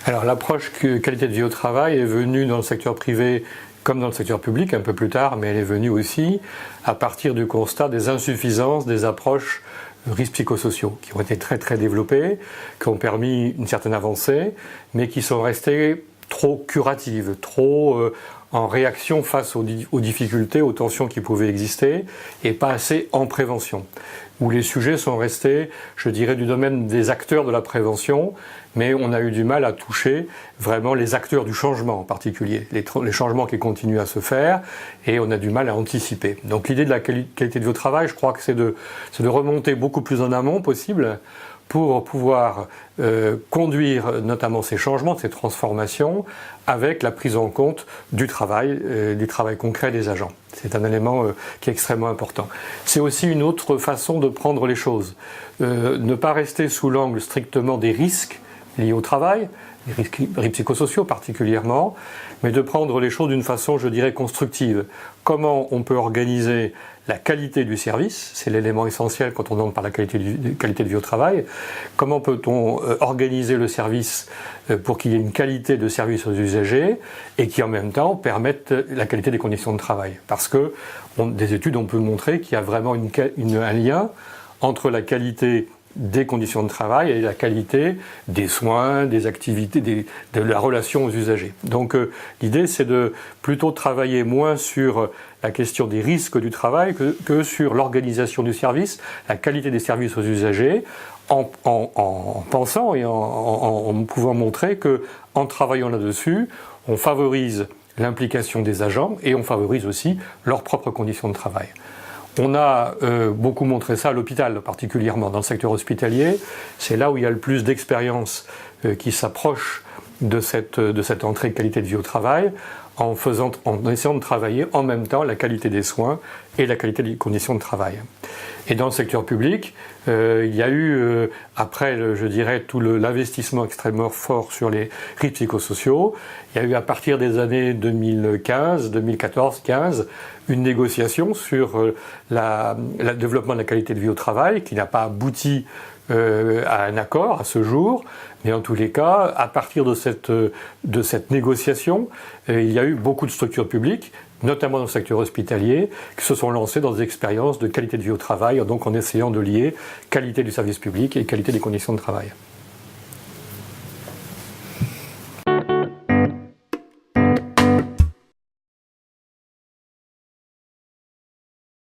Alors l'approche qualité de vie au travail est venue dans le secteur privé comme dans le secteur public un peu plus tard, mais elle est venue aussi à partir du constat des insuffisances des approches risques psychosociaux qui ont été très développées, qui ont permis une certaine avancée, mais qui sont restées trop curatives, trop en réaction face aux difficultés, aux tensions qui pouvaient exister, et pas assez en prévention, où les sujets sont restés, je dirais, du domaine des acteurs de la prévention, mais on a eu du mal à toucher vraiment les acteurs du changement en particulier, les changements qui continuent à se faire, et on a du mal à anticiper. Donc l'idée de la qualité de vie au travail, je crois que c'est de remonter beaucoup plus en amont possible, pour pouvoir conduire notamment ces changements, ces transformations, avec la prise en compte du travail concret des agents. C'est un élément qui est extrêmement important. C'est aussi une autre façon de prendre les choses. Ne pas rester sous l'angle strictement des risques liés au travail, les risques psychosociaux particulièrement, mais de prendre les choses d'une façon, je dirais, constructive. Comment on peut organiser la qualité du service, c'est l'élément essentiel quand on entre par la qualité de vie au travail. Comment peut-on organiser le service pour qu'il y ait une qualité de service aux usagers et qui en même temps permette la qualité des conditions de travail. Parce que des études ont pu montrer qu'il y a vraiment un lien entre la qualité des conditions de travail et la qualité des soins, des activités, de la relation aux usagers. Donc l'idée c'est de plutôt travailler moins sur la question des risques du travail que sur l'organisation du service, la qualité des services aux usagers, en pensant et en pouvant montrer que en travaillant là-dessus, on favorise l'implication des agents et on favorise aussi leurs propres conditions de travail. On a beaucoup montré ça à l'hôpital, particulièrement dans le secteur hospitalier. C'est là où il y a le plus d'expérience qui s'approche de cette entrée qualité de vie au travail, en essayant de travailler en même temps la qualité des soins et la qualité des conditions de travail. Et dans le secteur public, il y a eu, après, je dirais, tout l'investissement extrêmement fort sur les risques psychosociaux, il y a eu à partir des années 2014-15, une négociation sur le développement de la qualité de vie au travail qui n'a pas abouti à un accord à ce jour, mais en tous les cas, à partir de cette négociation, il y a eu beaucoup de structures publiques, notamment dans le secteur hospitalier, qui se sont lancées dans des expériences de qualité de vie au travail, donc en essayant de lier qualité du service public et qualité des conditions de travail.